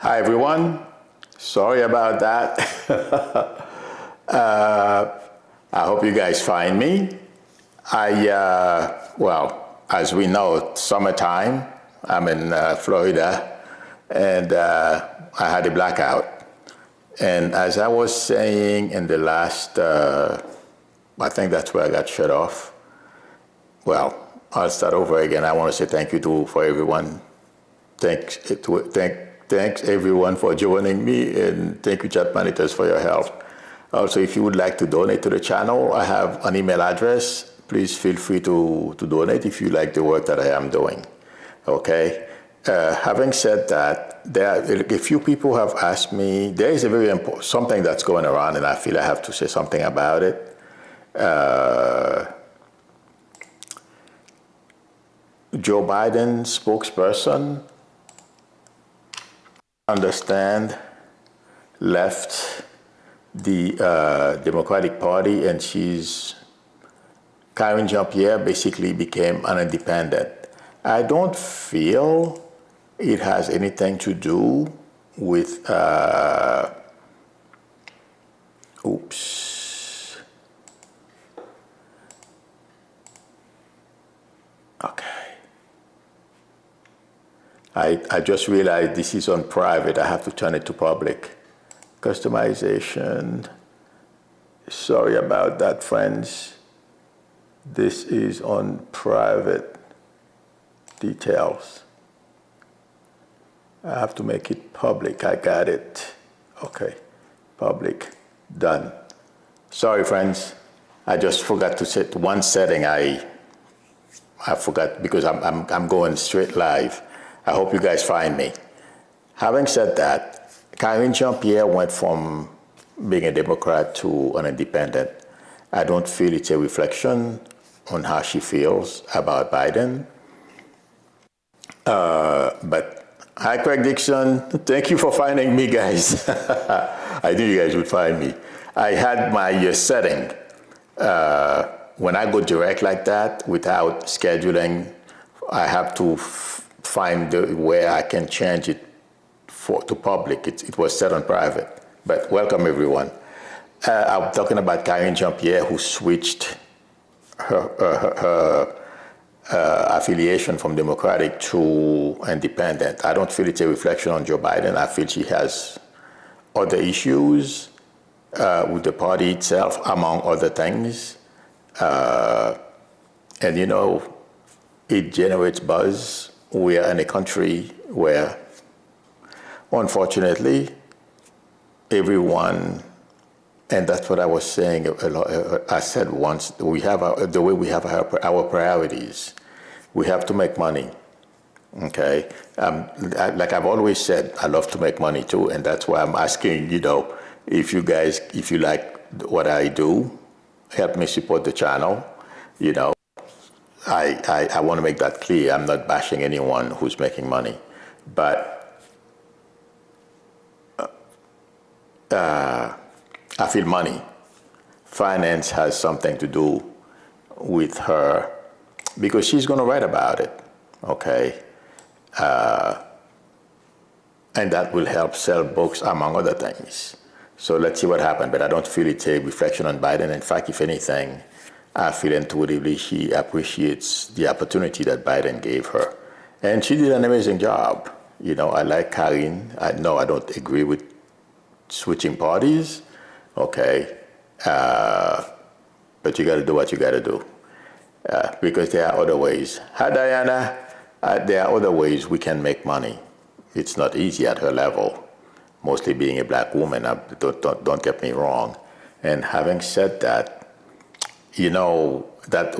Hi everyone, sorry about that. I hope you guys find me. Well, as we know, it's summertime. I'm in Florida, and I had a blackout. And as I was saying in the last, I think that's where I got shut off. Well, I'll start over again. I want to say thank you for everyone. Thanks everyone for joining me, and thank you chat monitors for your help. Also, if you would like to donate to the channel, I have an email address. Please feel free to donate if you like the work that I am doing. Okay. Having said that, a few people have asked me. There is a very important something that's going around, and I feel I have to say something about it. Joe Biden spokesperson, understand, left the Democratic Party, and Karine JP basically became an independent. I don't feel it has anything to do with, oops. Okay. I just realized this is on private. I have to turn it to public. Customization. Sorry about that, friends. This is on private. Details. I have to make it public. I got it. Okay. Public. Done. Sorry, friends. I just forgot to set one setting. I forgot because I'm going straight live. I hope you guys find me. Having said that, Karine JP went from being a Democrat to an independent. I don't feel it's a reflection on how she feels about Biden. But hi, Craig Dixon. Thank you for finding me, guys. I knew you guys would find me. I had my setting. When I go direct like that without scheduling, I have to find where I can change it to public. It was set on private. But welcome, everyone. I'm talking about Karine JP, who switched her affiliation from Democratic to independent. I don't feel it's a reflection on Joe Biden. I feel she has other issues with the party itself, among other things. And you know, it generates buzz. We are in a country where, unfortunately, everyone, and that's what I was saying a lot, I said once, we have the way we have our priorities. We have to make money, okay? Like I've always said, I love to make money too, and that's why I'm asking, you know, if you like what I do, help me support the channel, you know. I want to make that clear. I'm not bashing anyone who's making money, but I feel money. Finance has something to do with her because she's going to write about it, okay? And that will help sell books, among other things. So let's see what happens, but I don't feel it's a reflection on Biden. In fact, if anything, I feel intuitively she appreciates the opportunity that Biden gave her. And she did an amazing job. You know, I like Karine. I don't agree with switching parties, okay? But you got to do what you got to do because there are other ways. Hi, Diana. There are other ways we can make money. It's not easy at her level, mostly being a black woman. Don't get me wrong. And having said that, you know, that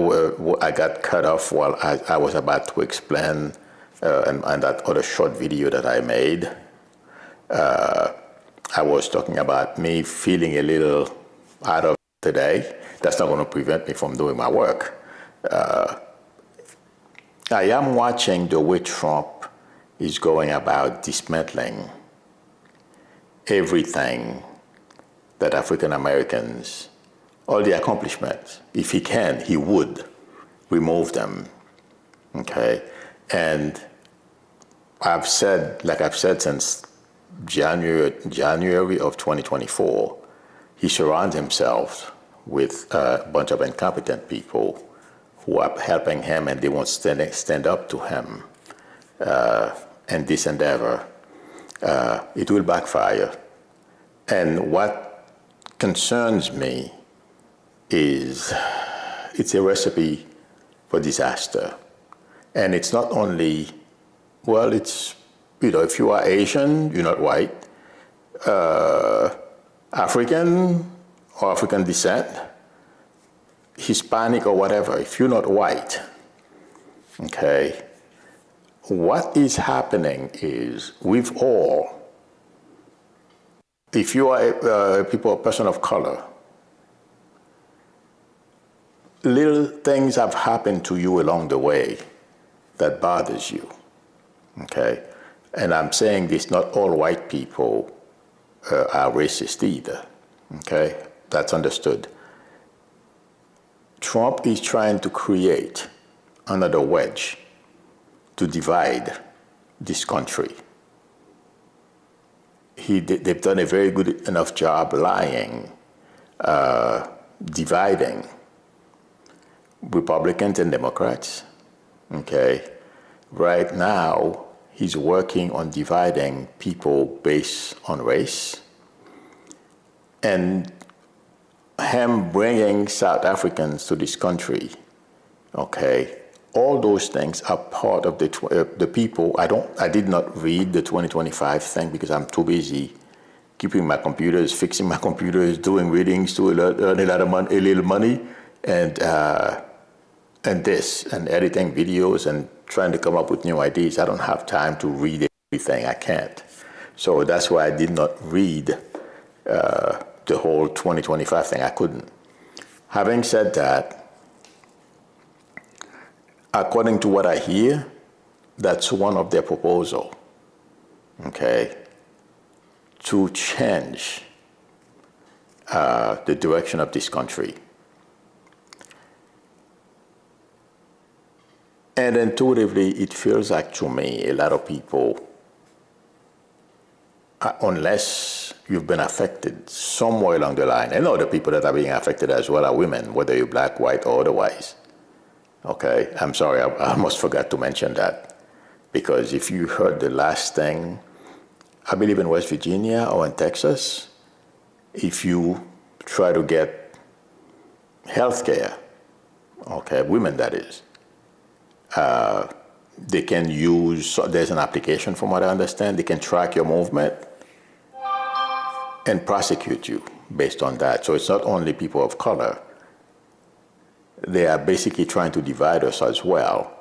I got cut off while I was about to explain and that other short video that I made. I was talking about me feeling a little out of it today. That's not going to prevent me from doing my work. I am watching the way Trump is going about dismantling everything that African Americans, all the accomplishments, if he can, he would remove them, okay? And I've said since January of 2024, he surrounds himself with a bunch of incompetent people who are helping him and they won't stand up to him in this endeavor, it will backfire. And what concerns me is it's a recipe for disaster. And it's not only, well, it's, if you are Asian, you're not white, African or African descent, Hispanic or whatever, if you're not white, okay, what is happening is we've all, if you are a person of color, little things have happened to you along the way that bothers you, okay? And I'm saying this, not all white people are racist either, okay? That's understood. Trump is trying to create another wedge to divide this country. They've done a very good enough job lying, dividing Republicans and Democrats, okay? Right now, he's working on dividing people based on race, and him bringing South Africans to this country, okay? All those things are part of the people. I did not read the 2025 thing because I'm too busy keeping my computers, fixing my computers, doing readings to earn a little money, and editing videos and trying to come up with new ideas. I don't have time to read everything. I can't. So that's why I did not read the whole 2025 thing. I couldn't. Having said that, according to what I hear, that's one of their proposals, okay, to change the direction of this country. And intuitively, it feels like to me, a lot of people, unless you've been affected somewhere along the line, and other people that are being affected as well are women, whether you're black, white, or otherwise. Okay, I'm sorry, I almost forgot to mention that. Because if you heard the last thing, I believe in West Virginia or in Texas, if you try to get health care, okay, women that is, they can use, there's an application from what I understand, they can track your movement and prosecute you based on that. So it's not only people of color. They are basically trying to divide us as well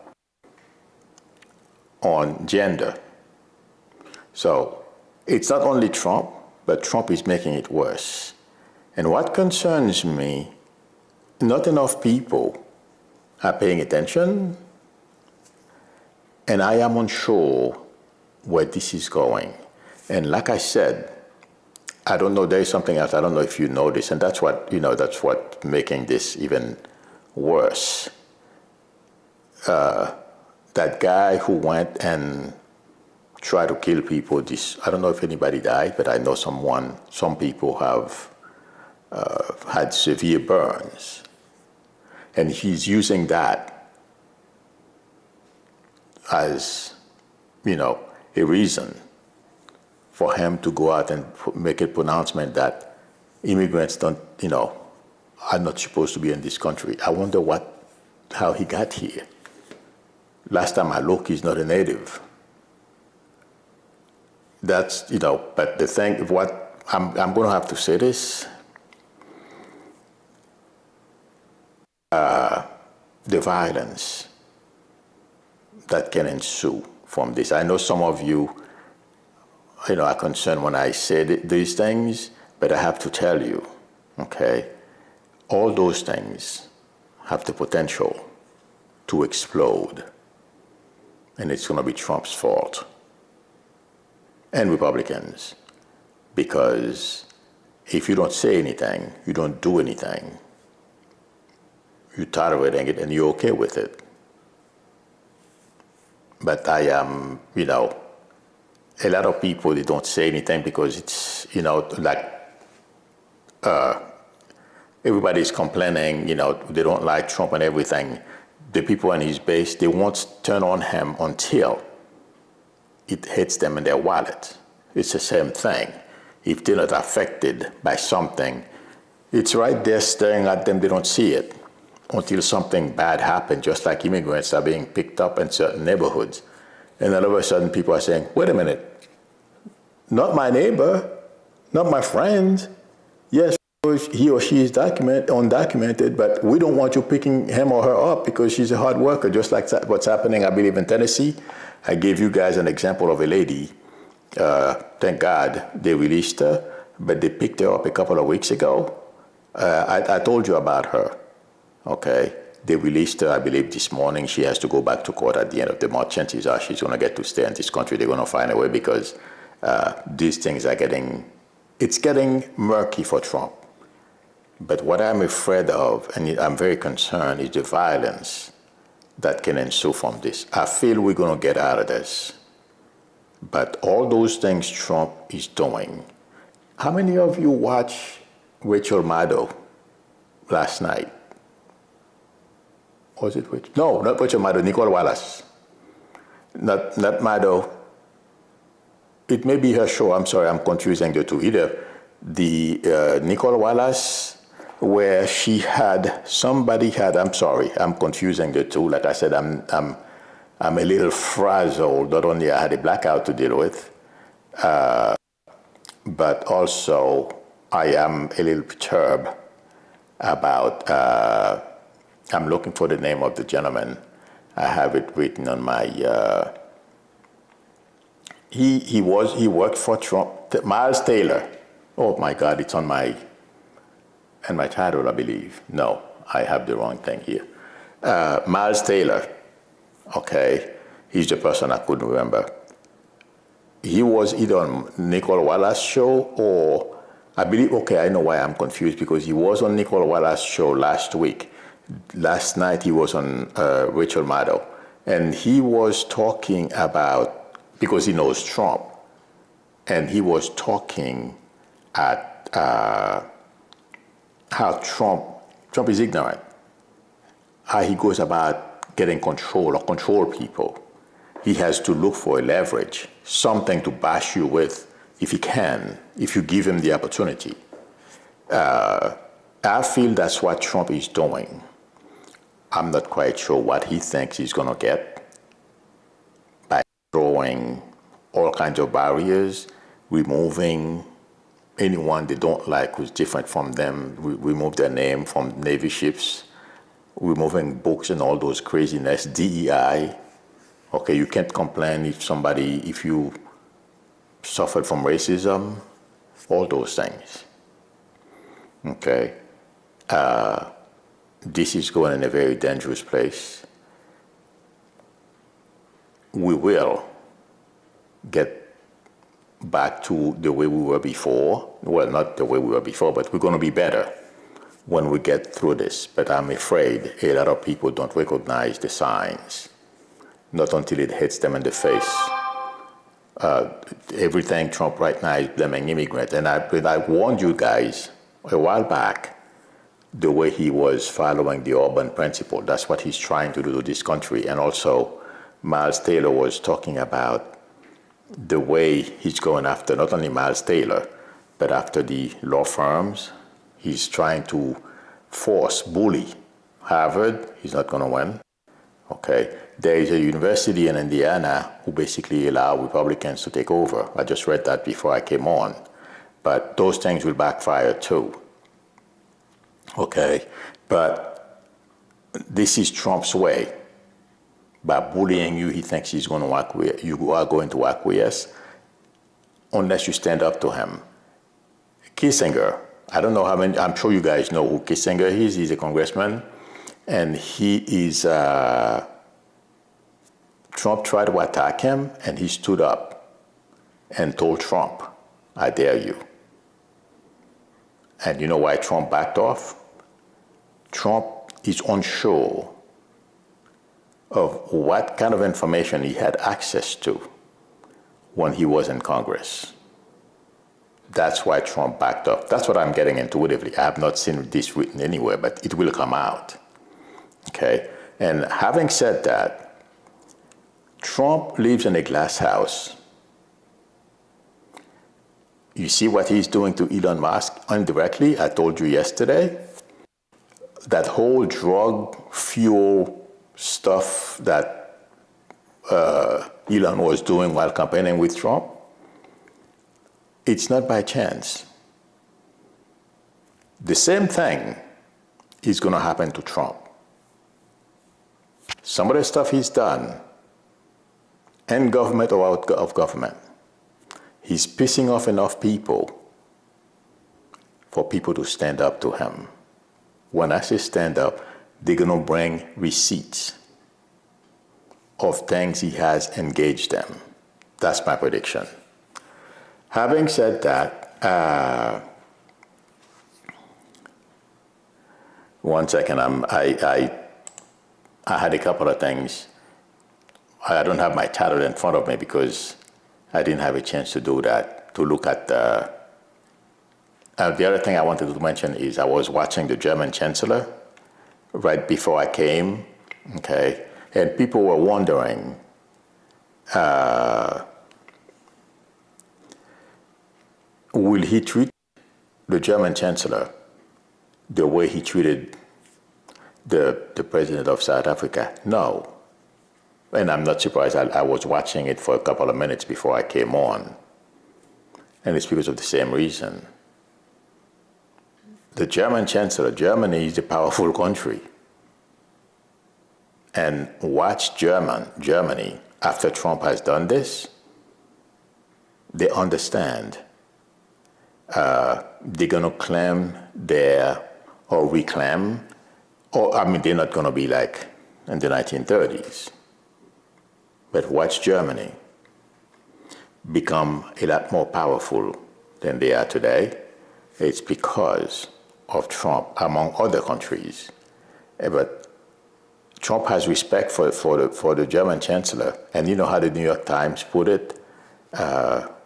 on gender. So it's not only Trump, but Trump is making it worse. And what concerns me, not enough people are paying attention, and I am unsure where this is going. And like I said, I don't know, there is something else, I don't know if you know this, and that's what, that's what making this even worse. That guy who went and tried to kill people, I don't know if anybody died, but I know some people have had severe burns. And he's using that as, a reason for him to go out and make a pronouncement that immigrants are not supposed to be in this country. I wonder how he got here. Last time I looked, he's not a native. That's, but the thing, I'm going to have to say this, the violence that can ensue from this. I know some of you, are concerned when I say these things, but I have to tell you, okay, all those things have the potential to explode, and it's going to be Trump's fault and Republicans, because if you don't say anything, you don't do anything, you're tolerating it and you're okay with it. But I am, a lot of people, they don't say anything because it's, like everybody's complaining, they don't like Trump and everything. The people in his base, they won't turn on him until it hits them in their wallet. It's the same thing. If they're not affected by something, it's right there staring at them, they don't see it until something bad happens, just like immigrants are being picked up in certain neighborhoods. And then all of a sudden people are saying, wait a minute, not my neighbor, not my friend. Yes, he or she is undocumented, but we don't want you picking him or her up because she's a hard worker, just like what's happening, I believe, in Tennessee. I gave you guys an example of a lady. Thank God they released her, but they picked her up a couple of weeks ago. I told you about her, okay? They released her, I believe, this morning. She has to go back to court at the end of the month. Chances are she's going to get to stay in this country. They're going to find a way because these things are getting murky for Trump. But what I'm afraid of, and I'm very concerned, is the violence that can ensue from this. I feel we're going to get out of this. But all those things Trump is doing. How many of you watched Rachel Maddow last night? Was it Rachel? No, not Rachel Maddow, Nicole Wallace. Not Maddow. It may be her show. I'm sorry, I'm confusing the two. Either the Nicole Wallace, where she had, I'm sorry, I'm confusing the two. Like I said, I'm a little frazzled. Not only I had a blackout to deal with, but also I am a little perturbed about, I'm looking for the name of the gentleman. I have it written on my, he worked for Trump, Miles Taylor. Oh my God, it's on my title, I believe. No, I have the wrong thing here. Miles Taylor, okay, he's the person I couldn't remember. He was either on Nicole Wallace's show or, I believe, okay, I know why I'm confused, because he was on Nicole Wallace's show last week. Last night he was on Rachel Maddow, and he was talking about, because he knows Trump, and he was talking at how Trump is ignorant, how he goes about getting control or control people. He has to look for a leverage, something to bash you with if he can, if you give him the opportunity. I feel that's what Trump is doing. I'm not quite sure what he thinks he's going to get by throwing all kinds of barriers, removing anyone they don't like who's different from them, remove their name from Navy ships, removing books and all those craziness, DEI. Okay, you can't complain if you suffered from racism, all those things. Okay. This is going in a very dangerous place. We will get back to the way we were before. Well, not the way we were before, but we're going to be better when we get through this. But I'm afraid a lot of people don't recognize the signs, not until it hits them in the face. Everything Trump right now is blaming immigrants. And I warned you guys a while back, the way he was following the urban principle. That's what he's trying to do to this country. And also, Miles Taylor was talking about the way he's going after not only Miles Taylor, but after the law firms. He's trying to bully Harvard. He's not going to win. Okay. There is a university in Indiana who basically allow Republicans to take over. I just read that before I came on. But those things will backfire too. Okay, but this is Trump's way. By bullying you, he thinks you are going to acquiesce unless you stand up to him. Kissinger, I don't know how many, I'm sure you guys know who Kissinger is. He's a congressman, and he is, Trump tried to attack him, and he stood up and told Trump, I dare you. And you know why Trump backed off? Trump is unsure of what kind of information he had access to when he was in Congress. That's why Trump backed up. That's what I'm getting intuitively. I have not seen this written anywhere, but it will come out. Okay? And having said that, Trump lives in a glass house. You see what he's doing to Elon Musk indirectly? I told you yesterday. That whole drug fuel stuff that Elon was doing while campaigning with Trump, it's not by chance. The same thing is going to happen to Trump. Some of the stuff he's done, in government or out of government, he's pissing off enough people for people to stand up to him. When I say stand up, they're going to bring receipts of things he has engaged them. That's my prediction. Having said that, one second, I had a couple of things. I don't have my title in front of me because I didn't have a chance to do that, to look at the other thing I wanted to mention is I was watching the German Chancellor right before I came, okay, and people were wondering, will he treat the German Chancellor the way he treated the President of South Africa? No. And I'm not surprised. I was watching it for a couple of minutes before I came on. And it's because of the same reason. The German Chancellor, Germany is a powerful country. And watch Germany, after Trump has done this, they understand. They're going to claim or reclaim, they're not going to be like in the 1930s. But watch Germany become a lot more powerful than they are today. It's because of Trump, among other countries. But Trump has respect for the German Chancellor. And you know how the New York Times put it?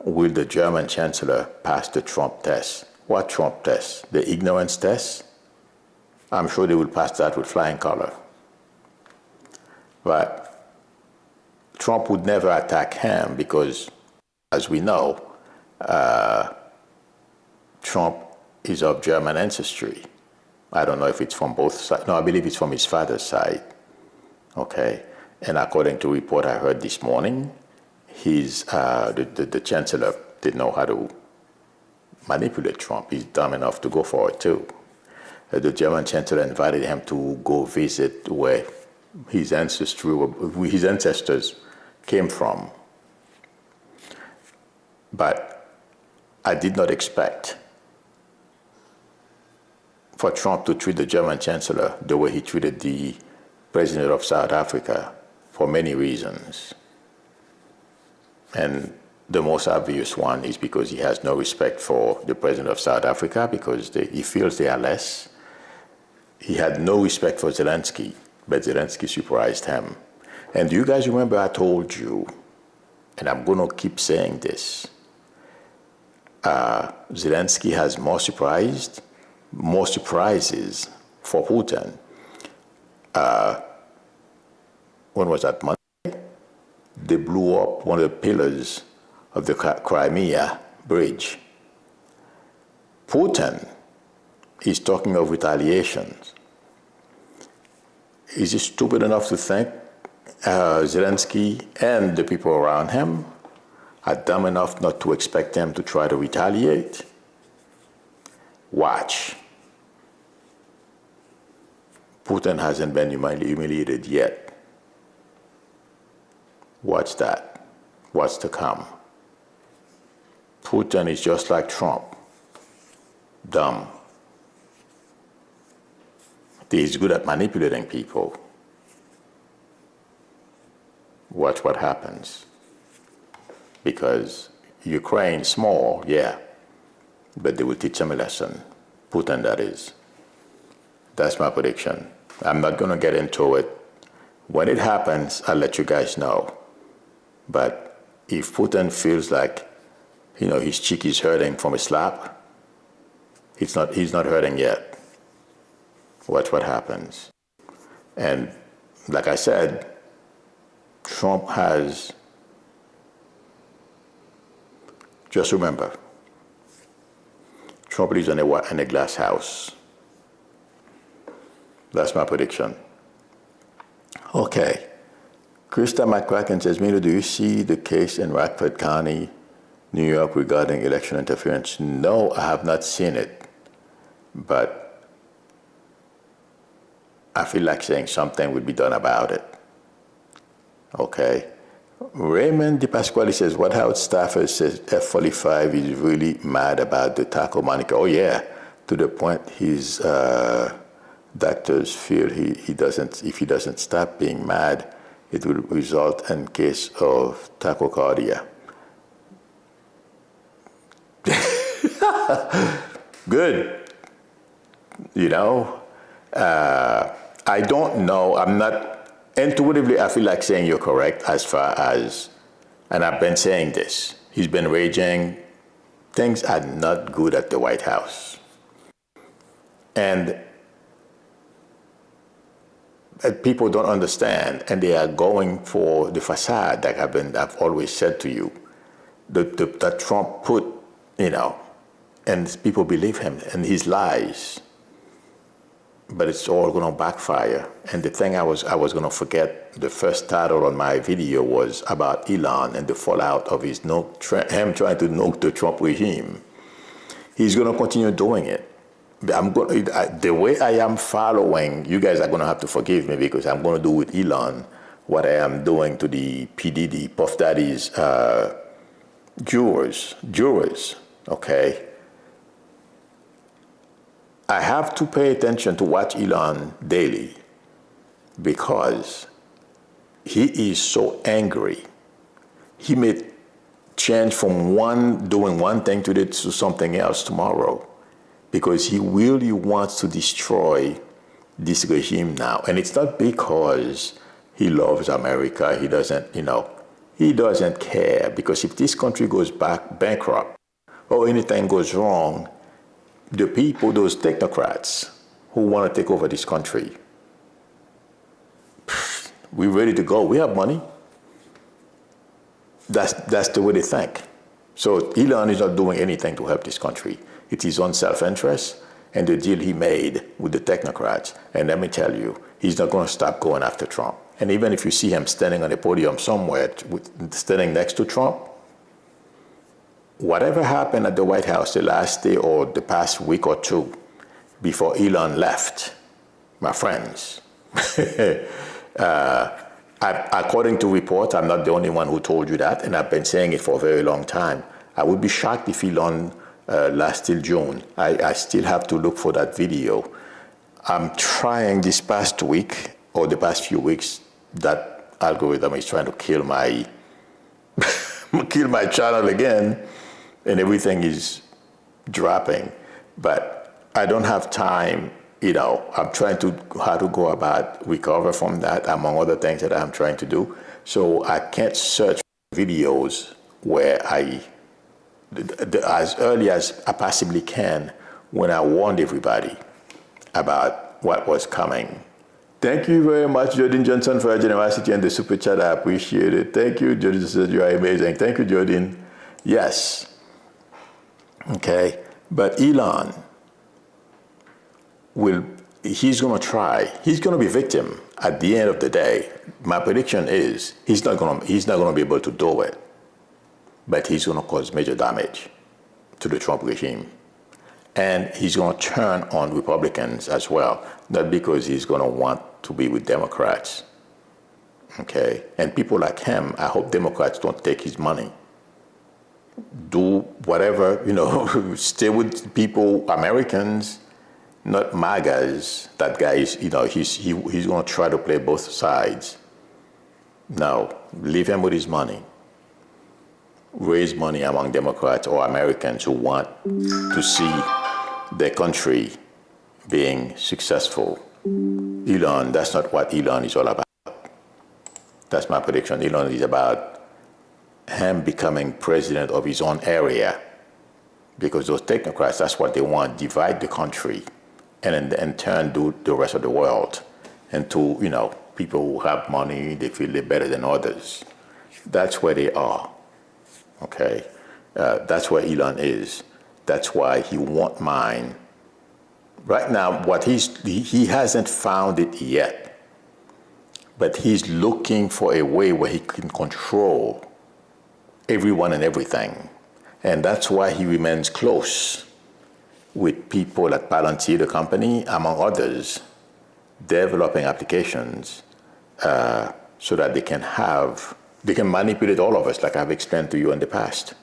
Will the German Chancellor pass the Trump test? What Trump test? The ignorance test? I'm sure they will pass that with flying color. But Trump would never attack him because, as we know, Trump is of German ancestry. I don't know if it's from both sides. No, I believe it's from his father's side. Okay. And according to a report I heard this morning, the chancellor didn't know how to manipulate Trump. He's dumb enough to go for it too. The German chancellor invited him to go visit where his ancestors came from. But I did not expect for Trump to treat the German chancellor the way he treated the president of South Africa for many reasons. And the most obvious one is because he has no respect for the president of South Africa because he feels they are less. He had no respect for Zelensky, but Zelensky surprised him. And do you guys remember I told you, and I'm going to keep saying this, Zelensky has more surprises for Putin. When was that, Monday? They blew up one of the pillars of the Crimea bridge. Putin is talking of retaliations. Is he stupid enough to think Zelensky and the people around him are dumb enough not to expect them to try to retaliate? Watch. Putin hasn't been humiliated yet. Watch that. What's to come? Putin is just like Trump. Dumb. He's good at manipulating people. Watch what happens. Because Ukraine's small, yeah, but they will teach him a lesson. Putin, that is. That's my prediction. I'm not going to get into it. When it happens, I'll let you guys know. But if Putin feels like, his cheek is hurting from a slap, he's not hurting yet. Watch what happens. And like I said, Trump has, just remember, Trump lives in a glass house. That's my prediction. Okay. Krista McCracken says, Milo, do you see the case in Rockford County, New York regarding election interference? No, I have not seen it. But I feel like saying something would be done about it. Okay. Raymond DePasquale says, White House staffer says F-45 is really mad about the taco moniker. Oh, yeah, to the point his doctors feel if he doesn't stop being mad, it will result in case of tachycardia. Good. I don't know. I'm not. Intuitively, I feel like saying you're correct as far as, and I've been saying this, he's been raging, things are not good at the White House. And people don't understand, and they are going for the facade that I've always said to you, that Trump put, and people believe him and his lies. But it's all going to backfire. And the thing I was going to forget, the first title on my video was about Elon and the fallout of him trying to nuke the Trump regime. He's going to continue doing it. The way I am following, you guys are going to have to forgive me because I'm going to do with Elon what I am doing to the P. Didi, Puff Daddy's jurors, okay? I have to pay attention to watch Elon daily because he is so angry. He may change from doing one thing today to something else tomorrow because he really wants to destroy this regime now. And it's not because he loves America. He doesn't, he doesn't care because if this country goes bankrupt or anything goes wrong, the people, those technocrats who want to take over this country, we're ready to go. We have money. That's the way they think. So Elon is not doing anything to help this country. It's his own self-interest and the deal he made with the technocrats. And let me tell you, he's not going to stop going after Trump. And even if you see him standing on a podium somewhere, standing next to Trump, whatever happened at the White House the last day or the past week or two before Elon left, my friends, according to reports, I'm not the only one who told you that, and I've been saying it for a very long time. I would be shocked if Elon lasts till June. I still have to look for that video. I'm trying this past week or the past few weeks, that algorithm is trying to kill my channel again. And everything is dropping, but I don't have time. I'm trying how to go about recover from that, among other things that I'm trying to do. So I can't search videos where as early as I possibly can, when I warned everybody about what was coming. Thank you very much, Jordan Johnson, for your generosity and the super chat. I appreciate it. Thank you, Jordan. You are amazing. Thank you, Jordan. Yes. Okay, but Elon he's going to try. He's going to be victim at the end of the day. My prediction is he's not going to be able to do it, but he's going to cause major damage to the Trump regime. And he's going to turn on Republicans as well, not because he's going to want to be with Democrats. Okay, and people like him, I hope Democrats don't take his money. Do whatever, stay with people, Americans, not MAGAs. That guy is, he's going to try to play both sides. No, leave him with his money. Raise money among Democrats or Americans who want to see their country being successful. Elon, that's not what Elon is all about. That's my prediction. Elon is about him becoming president of his own area, because those technocrats, that's what they want, divide the country and in turn do the rest of the world into, people who have money, they feel they're better than others. That's where they are, okay? That's where Elon is. That's why he won't mind. Right now, he hasn't found it yet, but he's looking for a way where he can control everyone and everything. And that's why he remains close with people at Palantir, the company, among others, developing applications so that they can manipulate all of us, like I've explained to you in the past.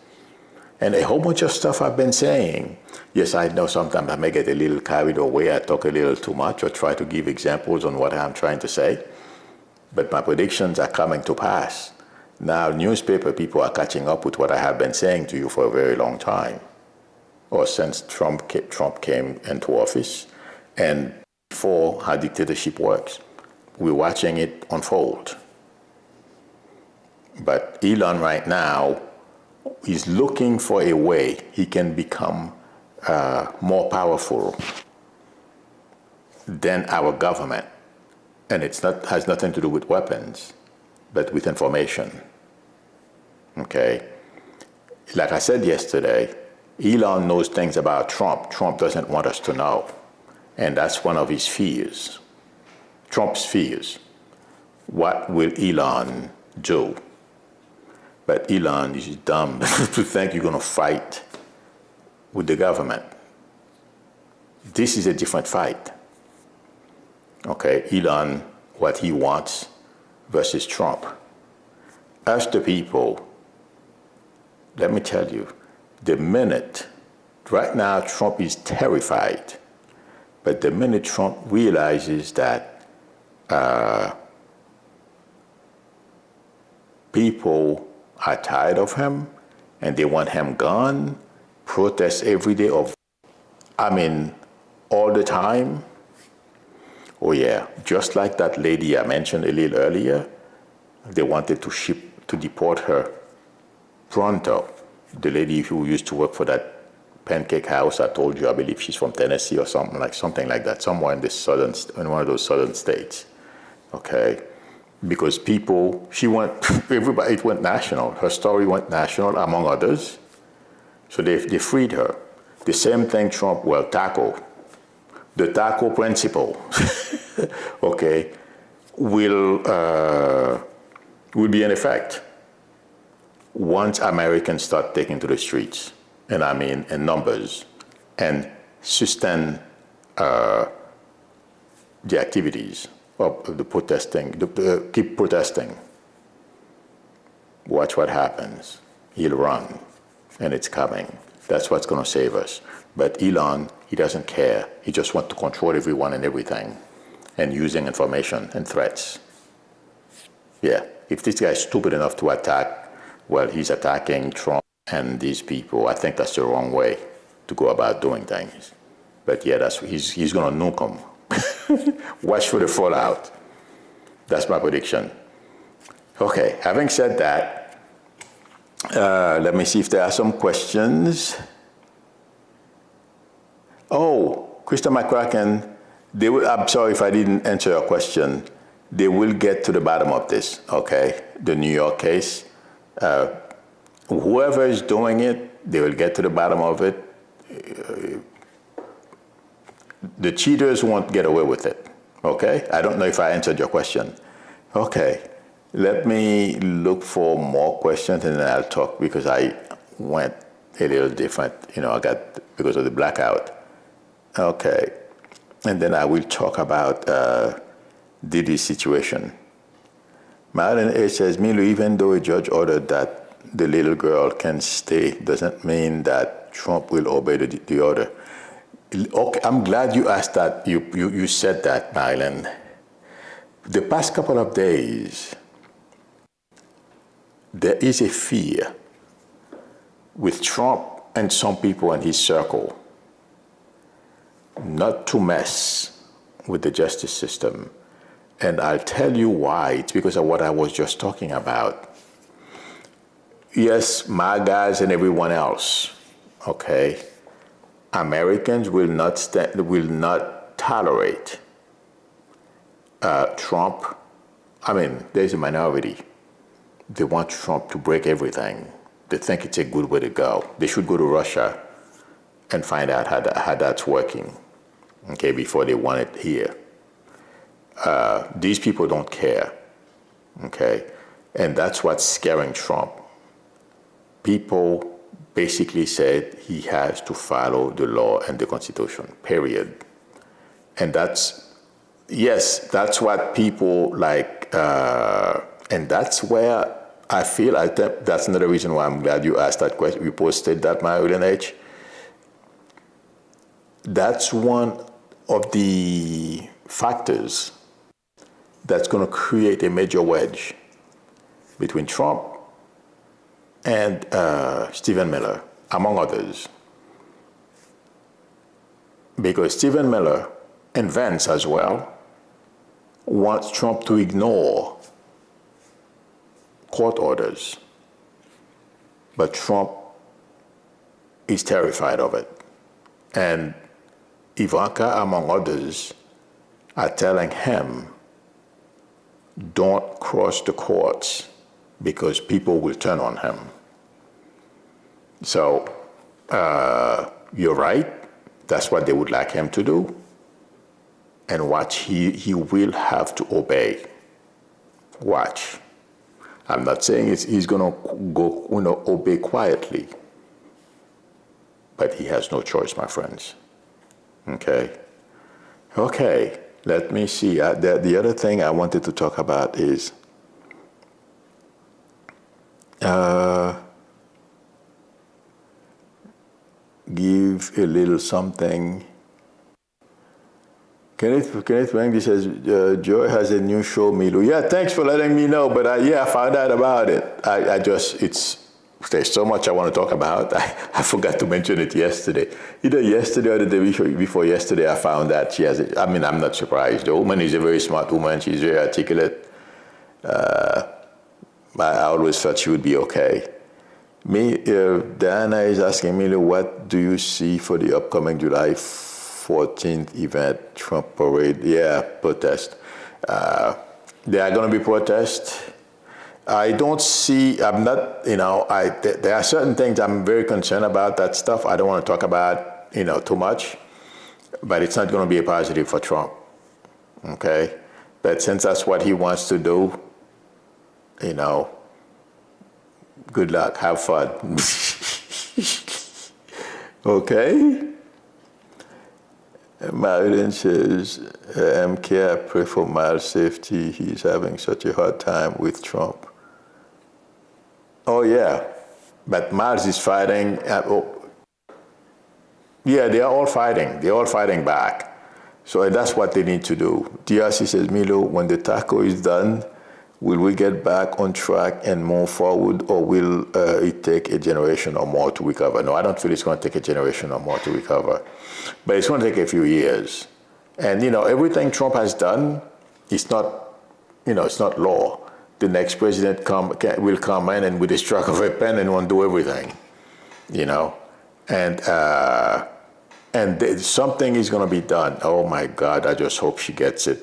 And a whole bunch of stuff I've been saying. Yes, I know sometimes I may get a little carried away. I talk a little too much or try to give examples on what I'm trying to say. But my predictions are coming to pass. Now, newspaper people are catching up with what I have been saying to you for a very long time, or since Trump came into office, and before how dictatorship works. We're watching it unfold. But Elon right now is looking for a way he can become more powerful than our government. And has nothing to do with weapons, but with information. Okay? Like I said yesterday, Elon knows things about Trump. Trump doesn't want us to know. And that's one of his fears. Trump's fears. What will Elon do? But Elon is dumb to think you're going to fight with the government. This is a different fight. Okay, Elon, what he wants versus Trump. Us, the people, let me tell you, right now Trump is terrified, but the minute Trump realizes that people are tired of him and they want him gone, protests every day all the time. Oh yeah, just like that lady I mentioned a little earlier, they wanted to deport her pronto. The lady who used to work for that pancake house I told you, I believe she's from Tennessee or something like that, somewhere in one of those southern states. Okay, because everybody, it went national. Her story went national, among others. So they freed her. The same thing Trump will tackle. The taco principle, okay, will be in effect once Americans start taking to the streets, and I mean in numbers, and sustain the activities of the protesting, keep protesting. Watch what happens. He'll run, and it's coming. That's what's going to save us. But Elon, he doesn't care. He just wants to control everyone and everything, and using information and threats. Yeah, if this guy's stupid enough to attack, well, he's attacking Trump and these people. I think that's the wrong way to go about doing things. But yeah, he's going to nuke them. Watch for the fallout. That's my prediction. Okay, having said that, let me see if there are some questions. Oh, Krista McCracken, I'm sorry if I didn't answer your question. They will get to the bottom of this, okay? The New York case. Whoever is doing it, they will get to the bottom of it. The cheaters won't get away with it, okay? I don't know if I answered your question. Okay, let me look for more questions and then I'll talk, because I went a little different, because of the blackout. Okay, and then I will talk about Didi's situation. Madeline H. says, Milu, even though a judge ordered that the little girl can stay, doesn't mean that Trump will obey the order. Okay, I'm glad you asked that. You said that, Madeline. The past couple of days, there is a fear with Trump and some people in his circle not to mess with the justice system. And I'll tell you why. It's because of what I was just talking about. yes, my guys and everyone else, okay, Americans will not tolerate Trump. I mean, there's a minority. They want Trump to break everything. They think it's a good way to go. They should go to Russia and find out how that's working, okay, before they want it here. These people don't care, okay? And that's what's scaring Trump. People basically said he has to follow the law and the Constitution, period. And that's what people like, and that's where I feel, that's another reason why I'm glad you asked that question. You posted that, Marilyn H. That's one of the factors that's going to create a major wedge between Trump and Stephen Miller, among others. Because Stephen Miller and Vance as well wants Trump to ignore court orders. But Trump is terrified of it. And Ivanka, among others, are telling him, don't cross the courts because people will turn on him. So you're right. That's what they would like him to do. And watch, he will have to obey. Watch. I'm not saying he's going to go, obey quietly. But he has no choice, my friends. Okay. Okay. Let me see. The other thing I wanted to talk about is give a little something. Kenneth Wang says, Joy has a new show, Milu. Yeah, thanks for letting me know. But I found out about it. There's so much I want to talk about. I forgot to mention it yesterday. Either yesterday or the day before yesterday, I found that she has it. I mean, I'm not surprised. The woman is a very smart woman. She's very articulate. I always thought she would be okay. Diana is asking me, what do you see for the upcoming July 14th event, Trump parade? Yeah, protest. There are going to be protests. I don't see, I'm not, there are certain things I'm very concerned about, that stuff I don't want to talk about, too much, but it's not going to be a positive for Trump, okay? But since that's what he wants to do, good luck, have fun. Okay? Marilyn says, MK, I pray for Miles' safety. He's having such a hard time with Trump. Oh, yeah. But Miles is fighting. Yeah, they are all fighting. They're all fighting back. So that's what they need to do. DRC says, Milo, when the taco is done, will we get back on track and move forward, or will it take a generation or more to recover? No, I don't feel it's going to take a generation or more to recover. But it's going to take a few years. And, everything Trump has done is not, it's not law. The next president will come in and with a stroke of a pen and undo everything, And something is going to be done. Oh, my God, I just hope she gets it.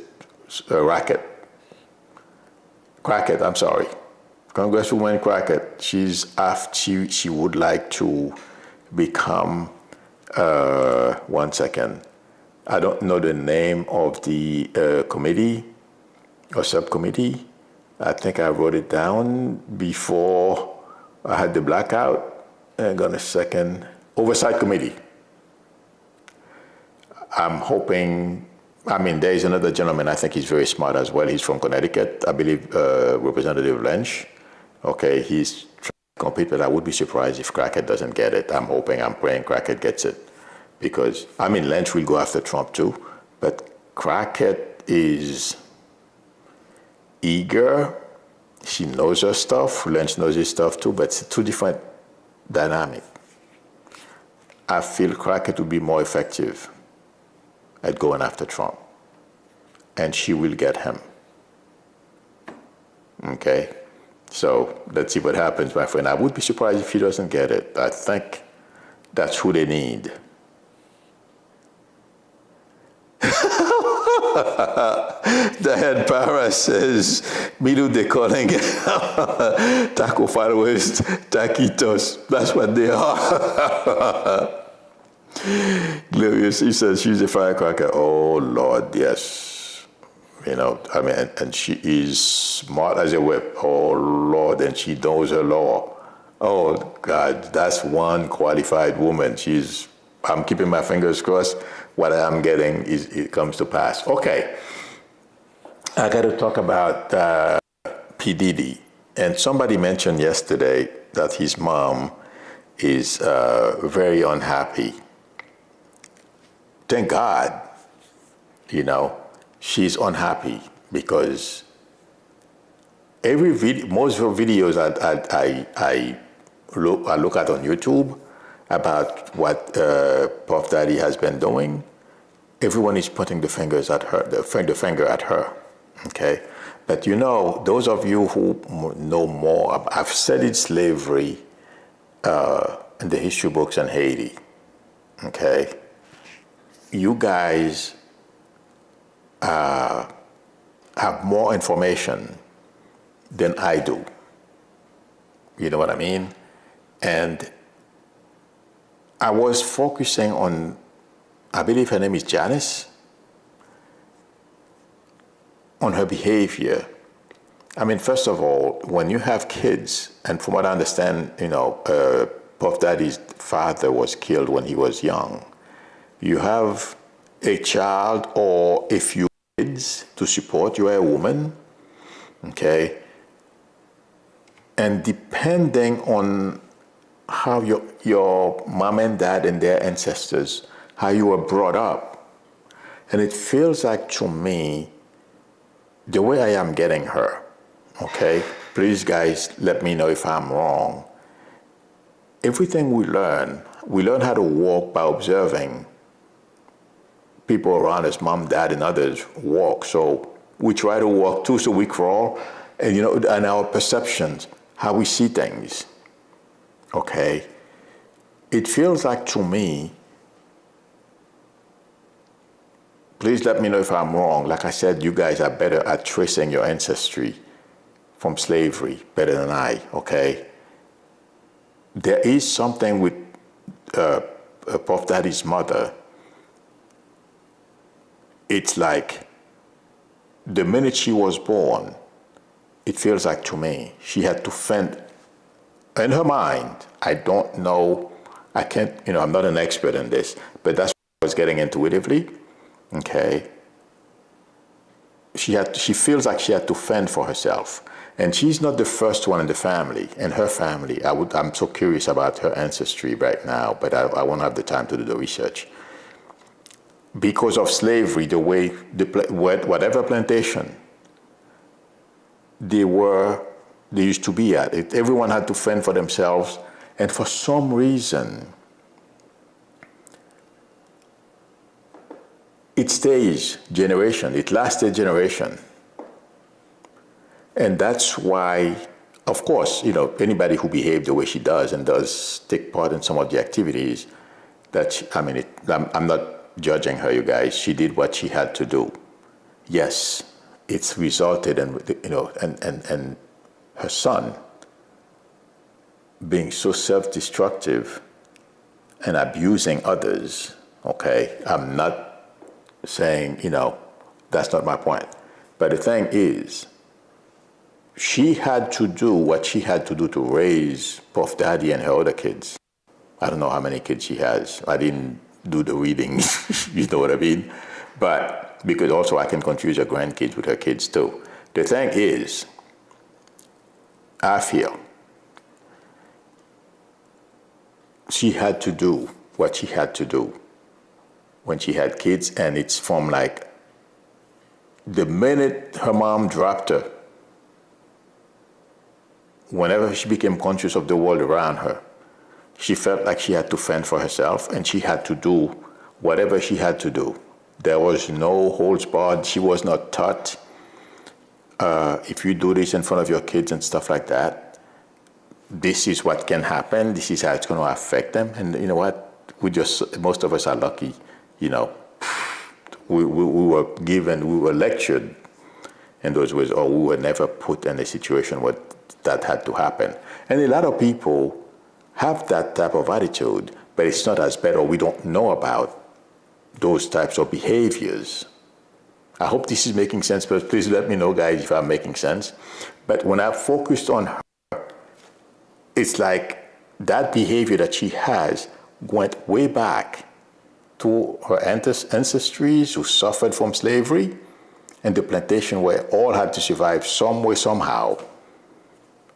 Crockett, I'm sorry. Congresswoman Crockett, she would like to become, one second, I don't know the name of the committee or subcommittee. I think I wrote it down before I had the blackout. Hang on a second. Oversight Committee. I'm hoping, there is another gentleman, I think he's very smart as well. He's from Connecticut, I believe, Representative Lynch. Okay, he's trying to compete, but I would be surprised if Crockett doesn't get it. I'm praying Crockett gets it. Because, Lynch will go after Trump too, but Crockett is eager. She knows her stuff. Lynch knows his stuff too, but it's two different dynamic. I feel Crockett would be more effective at going after Trump, and she will get him. Okay? So let's see what happens, my friend. I would be surprised if she doesn't get it. I think that's who they need. The head para says, Milu de calling taco followers, taquitos. That's what they are. Glorious, he says she's a firecracker. Oh, Lord, yes. You know, I mean, and she is smart as a whip. Oh, Lord, and she knows her law. Oh, God, that's one qualified woman. I'm keeping my fingers crossed. What I'm getting it comes to pass. Okay. I got to talk about P. Didi. And somebody mentioned yesterday that his mom is very unhappy. Thank God, you know, she's unhappy because most of the videos I look at on YouTube about what Puff Daddy has been doing, everyone is putting the finger at her, okay? But you know, those of you who know more, I've studied slavery in the history books in Haiti, okay? You guys have more information than I do. You know what I mean? And I was focusing on, I believe her name is Janice, on her behavior. I mean, first of all, when you have kids, and from what I understand, you know, Puff Daddy's father was killed when he was young. You have a child or a few kids to support. You are a woman, okay? And depending on how your mom and dad and their ancestors, how you were brought up, and it feels like to me, the way I am getting her, okay? Please, guys, let me know if I'm wrong. Everything we learn how to walk by observing people around us, mom, dad, and others walk. So we try to walk too, so we crawl, and you know, and our perceptions, how we see things. Okay, it feels like to me. Please let me know if I'm wrong. Like I said, you guys are better at tracing your ancestry from slavery, better than I. Okay, there is something with Puff Daddy's mother. It's like the minute she was born, it feels like to me, she had to fend, in her mind, I don't know, I can't, you know, I'm not an expert in this, but that's what I was getting intuitively, okay? She feels like she had to fend for herself. And she's not the first one in the family, in her family. I'm so curious about her ancestry right now, but I won't have the time to do the research. Because of slavery, the way, whatever plantation they used to be at, everyone had to fend for themselves, and for some reason, it stays generation, it lasted generation. And that's why, of course, you know, anybody who behaved the way she does and does take part in some of the activities, I'm not judging her, you guys. She did what she had to do. Yes, it's resulted in, you know, and her son being so self-destructive and abusing others, okay? I'm not saying, you know, that's not my point. But the thing is, she had to do what she had to do to raise Puff Daddy and her other kids. I don't know how many kids she has. I didn't do the reading, you know what I mean? But because also I can confuse her grandkids with her kids too. The thing is, I feel she had to do what she had to do when she had kids, and it's from like the minute her mom dropped her, whenever she became conscious of the world around her, she felt like she had to fend for herself, and she had to do whatever she had to do. There was no holds barred. She was not taught if you do this in front of your kids and stuff like that, this is what can happen. This is how it's going to affect them. And you know what? Most of us are lucky, you know. We were lectured in those ways, or we were never put in a situation where that had to happen. And a lot of people have that type of attitude, but it's not as bad, or we don't know about those types of behaviors. I hope this is making sense, but please let me know, guys, if I'm making sense. But when I focused on her, it's like that behavior that she has went way back to her ancestries who suffered from slavery and the plantation where all had to survive some way, somehow.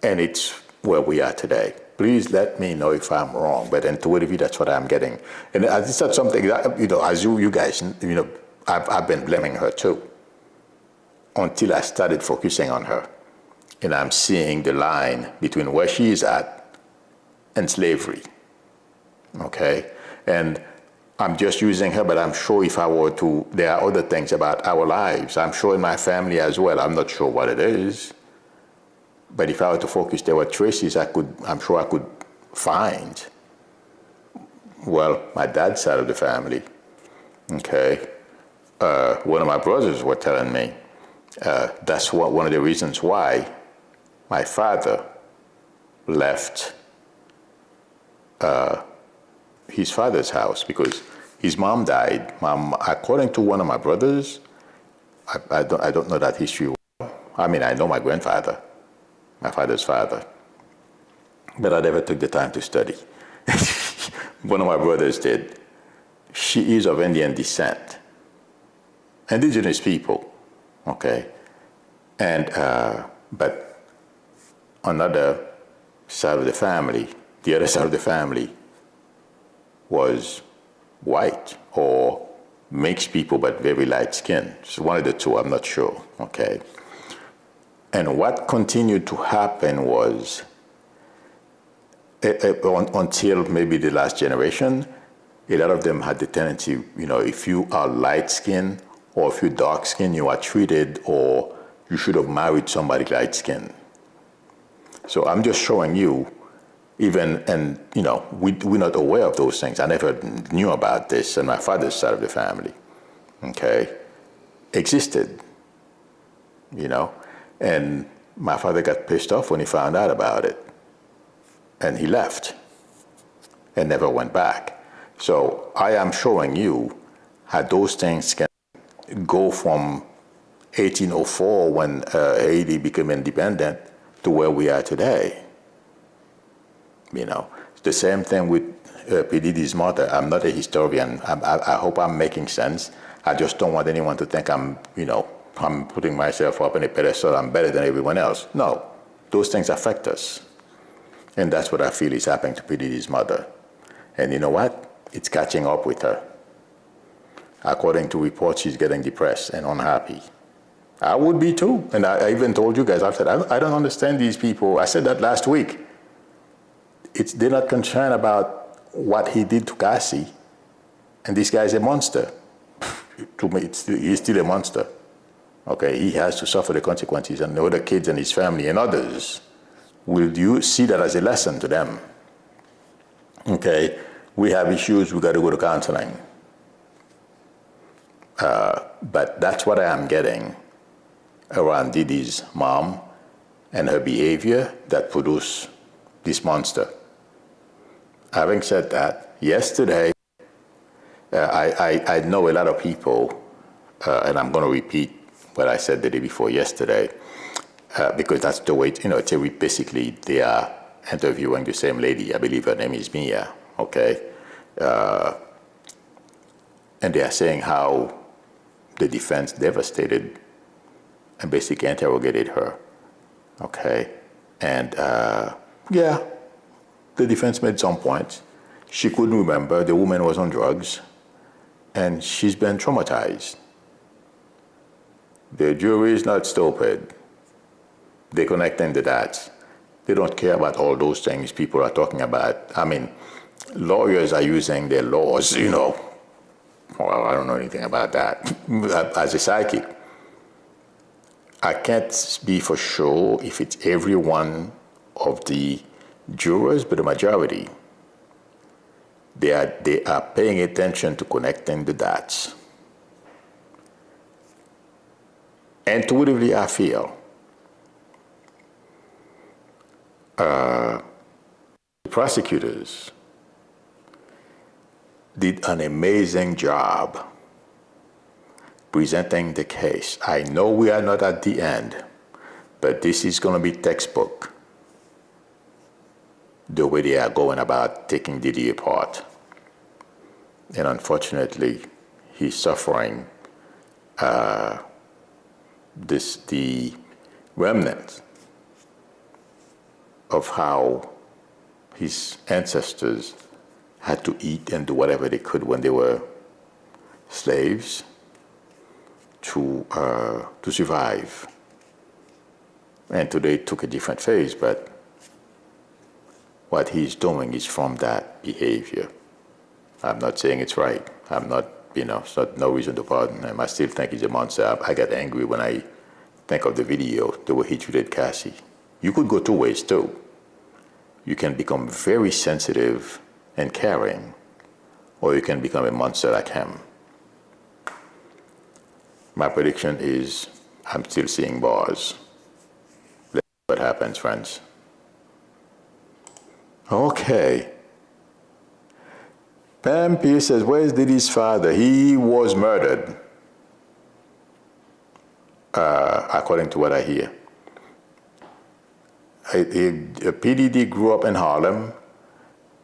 And it's where we are today. Please let me know if I'm wrong, but intuitively, that's what I'm getting. And it's not something that, you know, as you guys, you know, I've been blaming her too, until I started focusing on her. And I'm seeing the line between where she is at and slavery, okay? And I'm just using her, but I'm sure if I were to, there are other things about our lives. I'm sure in my family as well. I'm not sure what it is. But if I were to focus, there were traces I'm sure I could find. Well, my dad's side of the family, okay? One of my brothers were telling me that's one of the reasons why my father left his father's house, because his mom died. According to one of my brothers, I don't know that history well. I mean, I know my grandfather, my father's father, but I never took the time to study. One of my brothers did. She is of Indian descent, indigenous people, okay? And, but another side of the family, the other side of the family was white or mixed people, but very light skin. So one of the two, I'm not sure, okay? And what continued to happen was, until maybe the last generation, a lot of them had the tendency, you know, if you are light skinned or if you're dark skinned, you are treated, or you should have married somebody light skinned. So I'm just showing you, even, and you know, we're not aware of those things. I never knew about this, and my father's side of the family, okay, existed, you know, and my father got pissed off when he found out about it, and he left and never went back. So I am showing you how those things can go from 1804, when Haiti became independent, to where we are today. You know, it's the same thing with Didi's mother. I'm not a historian. I hope I'm making sense. I just don't want anyone to think I'm, you know, I'm putting myself up in a pedestal. I'm better than everyone else. No, those things affect us. And that's what I feel is happening to Didi's mother. And you know what? It's catching up with her. According to reports, she's getting depressed and unhappy. I would be too. And I even told you guys, I said, I don't understand these people. I said that last week. They're not concerned about what he did to Cassie. And this guy's a monster. To me, he's still a monster. Okay, he has to suffer the consequences, and the other kids and his family and others, will you see that as a lesson to them? Okay, we have issues, we got to go to counseling. But that's what I am getting around Didi's mom and her behavior that produced this monster. Having said that, yesterday, I know a lot of people, and I'm going to repeat what I said the day before yesterday, because that's the way, you know, basically they are interviewing the same lady. I believe her name is Mia, okay? And they are saying how the defense devastated and basically interrogated her, okay? And yeah, the defense made some points. She couldn't remember. The woman was on drugs, and she's been traumatized. The jury is not stupid. They're connecting the dots. They don't care about all those things people are talking about. I mean, lawyers are using their laws, you know. Well, I don't know anything about that. As a psychic, I can't be for sure if it's every one of the jurors, but the majority, they are paying attention to connecting the dots. Intuitively, I feel the prosecutors did an amazing job presenting the case. I know we are not at the end, but this is going to be textbook, the way they are going about taking Didi apart. And unfortunately, he's suffering the remnants of how his ancestors had to eat and do whatever they could when they were slaves to survive. And today it took a different phase, but what he's doing is from that behavior. I'm not saying it's right. I'm not, it's not no reason to pardon him. I still think he's a monster. I get angry when I think of the video, the way he treated Cassie. You could go two ways too. You can become very sensitive and caring, or you can become a monster like him. My prediction is I'm still seeing bars. Let's see what happens, friends. Okay. Pam P says, where's Didi's father? He was murdered, according to what I hear. PDD grew up in Harlem,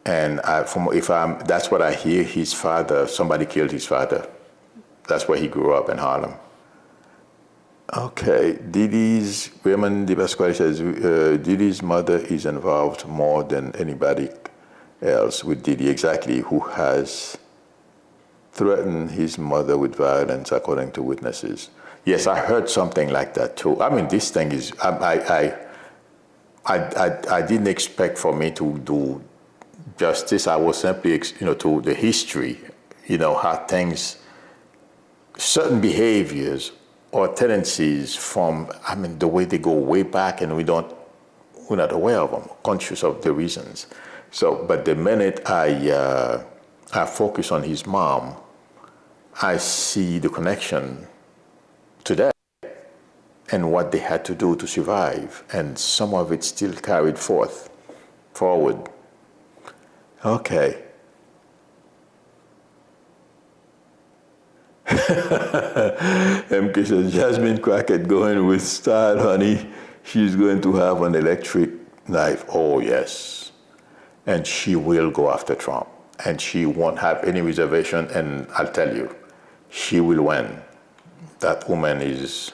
and that's what I hear, his father, somebody killed his father. That's where he grew up, in Harlem. Okay, Didi's, Raymond de Pasquale says, Didi's mother is involved more than anybody else with Didi, exactly, who has threatened his mother with violence, according to witnesses. Yes, I heard something like that too. I mean, this thing is, I didn't expect for me to do justice. I was simply, to the history, how things, certain behaviors or tendencies from, the way they go way back, and we're not aware of them, conscious of the reasons. So, but the minute I focus on his mom, I see the connection to that and what they had to do to survive, and some of it still carried forward. Okay. MK says, Jasmine Crockett going with style, honey. She's going to have an electric knife. Oh, yes. And she will go after Trump. And she won't have any reservation. And I'll tell you, she will win. That woman is...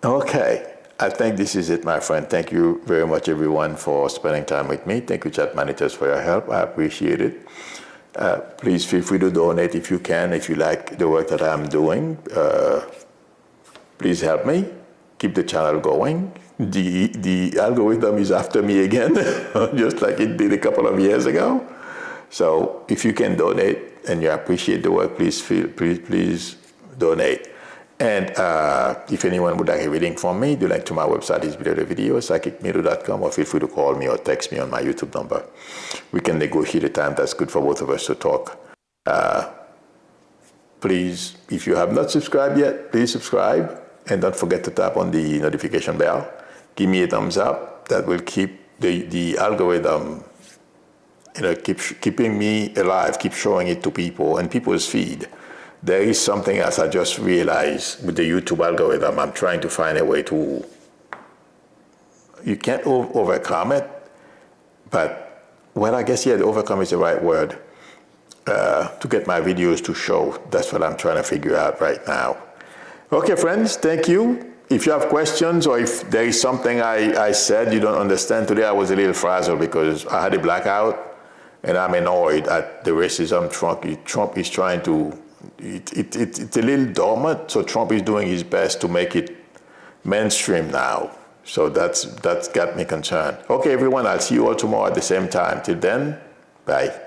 Okay. I think this is it, my friend. Thank you very much, everyone, for spending time with me. Thank you, chat managers, for your help. I appreciate it. Please feel free to donate if you can, if you like the work that I'm doing. Please help me keep the channel going. The algorithm is after me again, just like it did a couple of years ago. So if you can donate and you appreciate the work, please donate. And if anyone would like a reading from me, the link to my website is below the video, psychicmedo.com, or feel free to call me or text me on my YouTube number. We can negotiate a time that's good for both of us to talk. Please, if you have not subscribed yet, please subscribe. And don't forget to tap on the notification bell. Give me a thumbs up. That will keep the algorithm, keeping me alive, keep showing it to people and people's feed. There is something else I just realized with the YouTube algorithm. I'm trying to find a way to, you can't overcome it, but, well, I guess, yeah, the overcome is the right word, to get my videos to show. That's what I'm trying to figure out right now. Okay, friends, thank you. If you have questions, or if there is something I said you don't understand today, I was a little frazzled because I had a blackout, and I'm annoyed at the racism Trump is trying to, it's a little dormant, so Trump is doing his best to make it mainstream now. So that's got me concerned. Okay, everyone, I'll see you all tomorrow at the same time. Till then, bye.